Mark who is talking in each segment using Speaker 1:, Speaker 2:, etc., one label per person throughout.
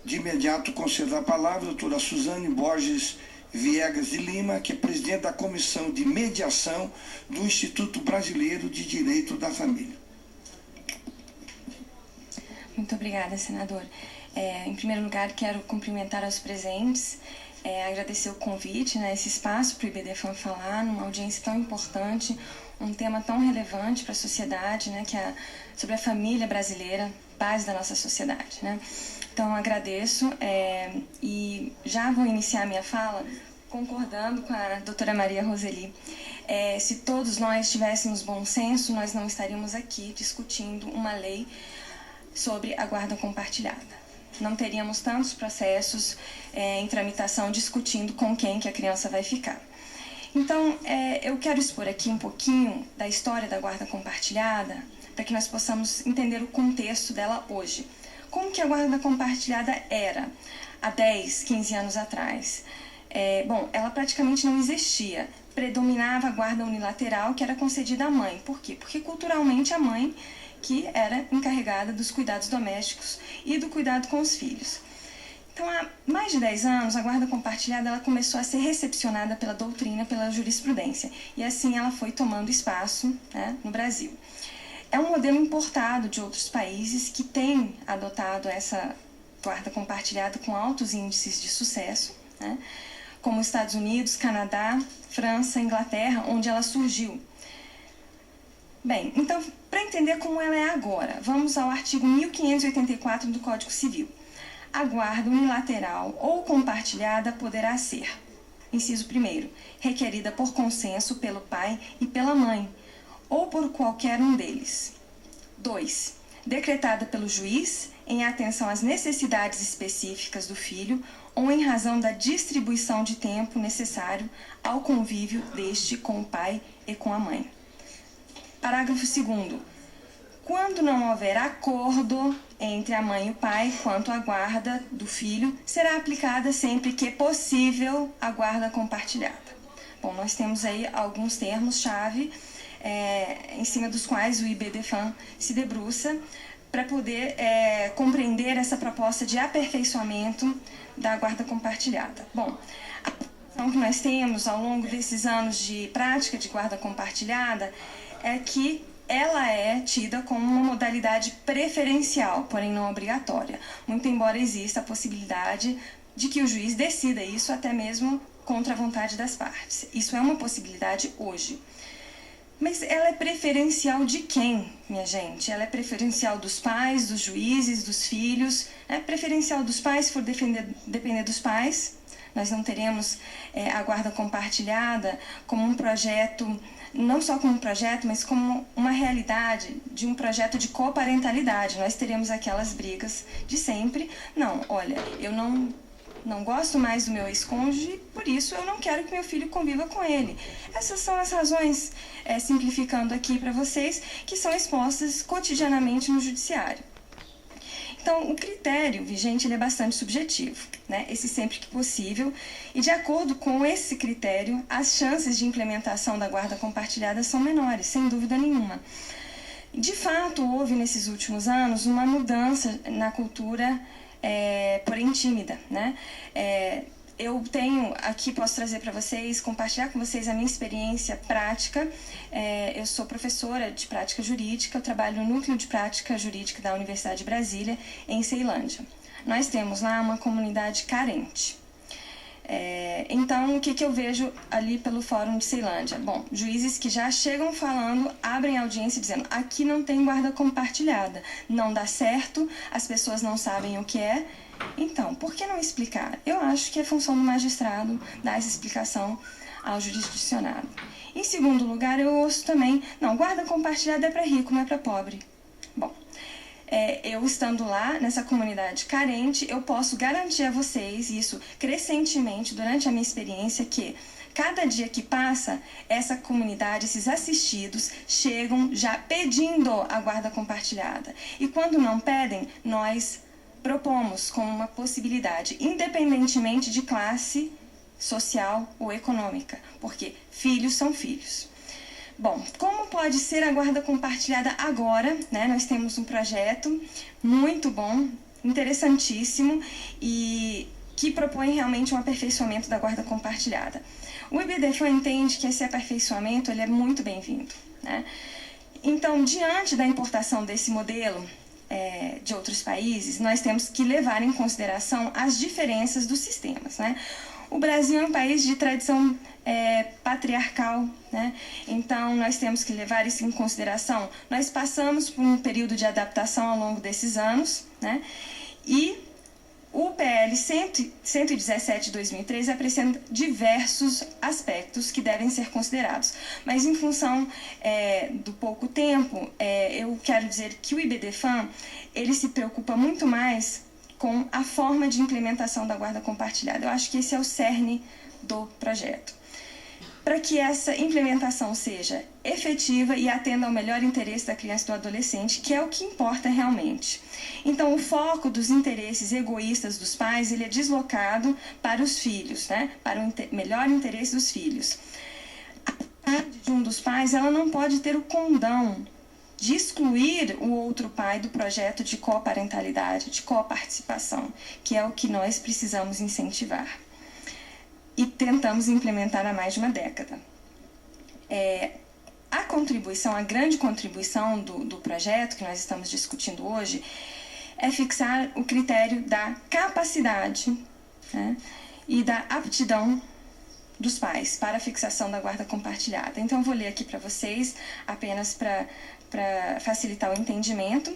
Speaker 1: De imediato concedo a palavra à doutora Suzane Borges Viegas de Lima, que é presidente da Comissão de Mediação do Instituto Brasileiro de Direito da Família.
Speaker 2: Muito obrigada, senador. Em primeiro lugar, quero cumprimentar os presentes, agradecer o convite, esse espaço para o IBDFAM falar numa audiência tão importante, um tema tão relevante para a sociedade, que é sobre a família brasileira, base da nossa sociedade. Então, agradeço e já vou iniciar minha fala concordando com a doutora Maria Roseli. Se todos nós tivéssemos bom senso, nós não estaríamos aqui discutindo uma lei sobre a guarda compartilhada. Não teríamos tantos processos em tramitação discutindo com quem que a criança vai ficar. Então, eu quero expor aqui um pouquinho da história da guarda compartilhada para que nós possamos entender o contexto dela hoje. Como que a guarda compartilhada era há 10, 15 anos atrás? Bom, ela praticamente não existia. Predominava a guarda unilateral que era concedida à mãe. Por quê? Porque culturalmente a mãe que era encarregada dos cuidados domésticos e do cuidado com os filhos. Então, há mais de 10 anos, a guarda compartilhada ela começou a ser recepcionada pela doutrina, pela jurisprudência, e assim ela foi tomando espaço no Brasil. É um modelo importado de outros países que têm adotado essa guarda compartilhada com altos índices de sucesso, como Estados Unidos, Canadá, França, Inglaterra, onde ela surgiu. Bem, então, para entender como ela é agora, vamos ao artigo 1584 do Código Civil. A guarda unilateral ou compartilhada poderá ser, inciso 1º, requerida por consenso pelo pai e pela mãe, ou por qualquer um deles. 2. Decretada pelo juiz em atenção às necessidades específicas do filho ou em razão da distribuição de tempo necessário ao convívio deste com o pai e com a mãe. Parágrafo 2º. Quando não houver acordo entre a mãe e o pai quanto à guarda do filho, será aplicada sempre que possível a guarda compartilhada. Bom, nós temos aí alguns termos-chave em cima dos quais o IBDFAM se debruça para poder compreender essa proposta de aperfeiçoamento da guarda compartilhada. Bom, a posição que nós temos ao longo desses anos de prática de guarda compartilhada é que ela é tida como uma modalidade preferencial, porém não obrigatória, muito embora exista a possibilidade de que o juiz decida isso até mesmo contra a vontade das partes. Isso é uma possibilidade hoje. Mas ela é preferencial de quem, minha gente? Ela é preferencial dos pais, dos juízes, dos filhos. É preferencial dos pais, se for depender dos pais. Nós não teremos a guarda compartilhada como um projeto, não só como um projeto, mas como uma realidade de um projeto de coparentalidade. Nós teremos aquelas brigas de sempre. Não, olha, eu não gosto mais do meu ex-cônjuge, por isso eu não quero que meu filho conviva com ele. Essas são as razões, simplificando aqui para vocês, que são expostas cotidianamente no judiciário. Então, o critério vigente ele é bastante subjetivo, esse sempre que possível, e de acordo com esse critério, as chances de implementação da guarda compartilhada são menores, sem dúvida nenhuma. De fato, houve nesses últimos anos uma mudança na cultura, porém tímida, Eu tenho aqui, posso trazer para vocês, compartilhar com vocês a minha experiência prática. Eu sou professora de prática jurídica, eu trabalho no Núcleo de Prática Jurídica da Universidade de Brasília, em Ceilândia. Nós temos lá uma comunidade carente. Então, o que eu vejo ali pelo Fórum de Ceilândia? Bom, juízes que já chegam falando, abrem audiência dizendo, aqui não tem guarda compartilhada, não dá certo, as pessoas não sabem o que é. Então, por que não explicar? Eu acho que é função do magistrado dar essa explicação ao jurisdicionado. Em segundo lugar, eu ouço também, não, guarda compartilhada é para rico, não é para pobre. Bom, eu estando lá, nessa comunidade carente, eu posso garantir a vocês, isso crescentemente durante a minha experiência, que cada dia que passa, essa comunidade, esses assistidos, chegam já pedindo a guarda compartilhada. E quando não pedem, nós propomos como uma possibilidade, independentemente de classe social ou econômica, porque filhos são filhos. Bom, como pode ser a guarda compartilhada agora? Nós temos um projeto muito bom, interessantíssimo e que propõe realmente um aperfeiçoamento da guarda compartilhada. O IBDFAN entende que esse aperfeiçoamento ele é muito bem-vindo, né? Então, diante da importação desse modelo de outros países, nós temos que levar em consideração as diferenças dos sistemas, né? O Brasil é um país de tradição patriarcal, né? Então nós temos que levar isso em consideração. Nós passamos por um período de adaptação ao longo desses anos, né? E o PL 117 de 2003 apresenta diversos aspectos que devem ser considerados. Mas em função do pouco tempo, eu quero dizer que o IBDFAN ele se preocupa muito mais com a forma de implementação da guarda compartilhada. Eu acho que esse é o cerne do projeto. Para que essa implementação seja efetiva e atenda ao melhor interesse da criança e do adolescente, que é o que importa realmente. Então, o foco dos interesses egoístas dos pais ele é deslocado para os filhos, né? Para o melhor interesse dos filhos. A vontade de um dos pais ela não pode ter o condão de excluir o outro pai do projeto de coparentalidade, de coparticipação, que é o que nós precisamos incentivar. E tentamos implementar há mais de uma década. A grande contribuição do projeto que nós estamos discutindo hoje é fixar o critério da capacidade, né, e da aptidão dos pais para a fixação da guarda compartilhada. Então, eu vou ler aqui para vocês, apenas para facilitar o entendimento.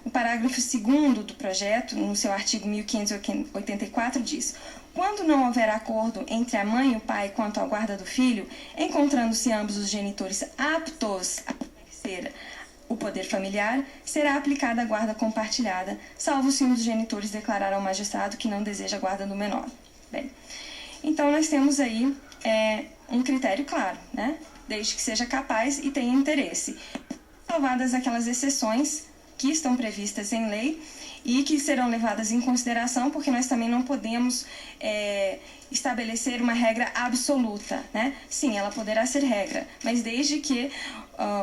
Speaker 2: O parágrafo 2º do projeto, no seu artigo 1584, diz: quando não houver acordo entre a mãe e o pai quanto à guarda do filho, encontrando-se ambos os genitores aptos a exercer o poder familiar, será aplicada a guarda compartilhada, salvo se um dos genitores declarar ao magistrado que não deseja a guarda do menor. Bem, então nós temos aí um critério claro, né? Desde que seja capaz e tenha interesse. Salvadas aquelas exceções que estão previstas em lei e que serão levadas em consideração, porque nós também não podemos estabelecer uma regra absoluta, né? Sim, ela poderá ser regra, mas desde que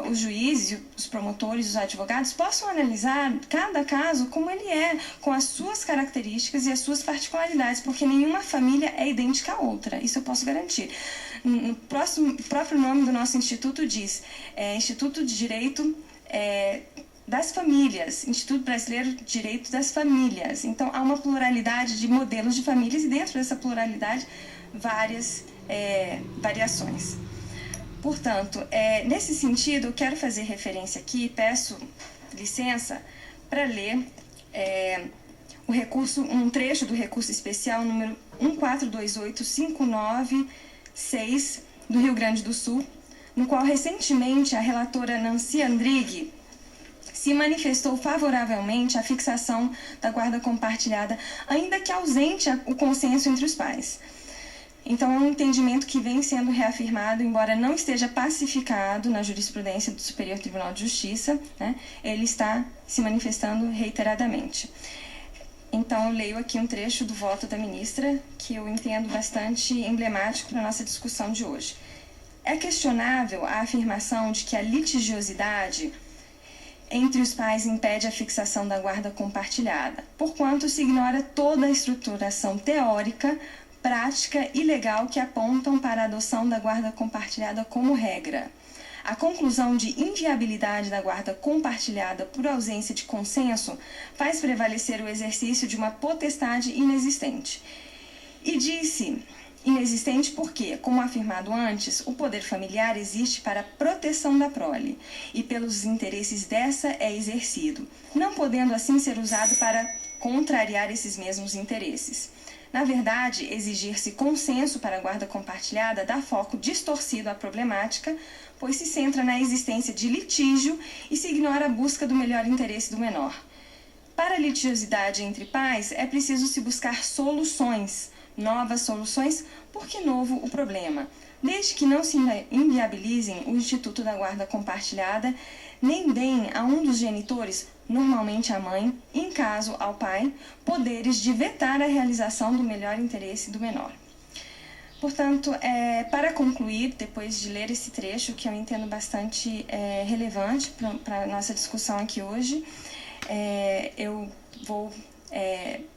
Speaker 2: os juízes, os promotores, os advogados possam analisar cada caso como ele é, com as suas características e as suas particularidades, porque nenhuma família é idêntica à outra, isso eu posso garantir. No próprio nome do nosso instituto diz Instituto de Direito das Famílias, Instituto Brasileiro de Direito das Famílias. Então, há uma pluralidade de modelos de famílias e dentro dessa pluralidade, várias variações. Portanto, nesse sentido, eu quero fazer referência aqui, peço licença para ler um trecho do recurso especial número 1428596 do Rio Grande do Sul, no qual recentemente a relatora Nancy Andrighi se manifestou favoravelmente à fixação da guarda compartilhada, ainda que ausente o consenso entre os pais. Então, é um entendimento que vem sendo reafirmado, embora não esteja pacificado na jurisprudência do Superior Tribunal de Justiça, né? Ele está se manifestando reiteradamente. Então, eu leio aqui um trecho do voto da ministra, que eu entendo bastante emblemático para a nossa discussão de hoje. É questionável a afirmação de que a litigiosidade entre os pais impede a fixação da guarda compartilhada, porquanto se ignora toda a estruturação teórica, prática e legal que apontam para a adoção da guarda compartilhada como regra. A conclusão de inviabilidade da guarda compartilhada por ausência de consenso faz prevalecer o exercício de uma potestade inexistente. E disse inexistente porque, como afirmado antes, o poder familiar existe para a proteção da prole e pelos interesses dessa é exercido, não podendo assim ser usado para contrariar esses mesmos interesses. Na verdade, exigir-se consenso para a guarda compartilhada dá foco distorcido à problemática, pois se centra na existência de litígio e se ignora a busca do melhor interesse do menor. Para a litigiosidade entre pais, é preciso se buscar soluções, novas soluções, porque novo o problema, desde que não se inviabilizem o Instituto da Guarda Compartilhada, nem deem a um dos genitores, normalmente a mãe, em caso ao pai, poderes de vetar a realização do melhor interesse do menor. Portanto, para concluir, depois de ler esse trecho, que eu entendo bastante relevante para a nossa discussão aqui hoje, eu vou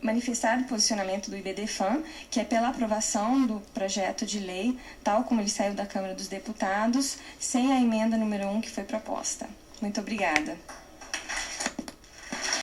Speaker 2: manifestar o posicionamento do IBDFAM, que é pela aprovação do projeto de lei, tal como ele saiu da Câmara dos Deputados, sem a emenda número 1 que foi proposta. Muito obrigada.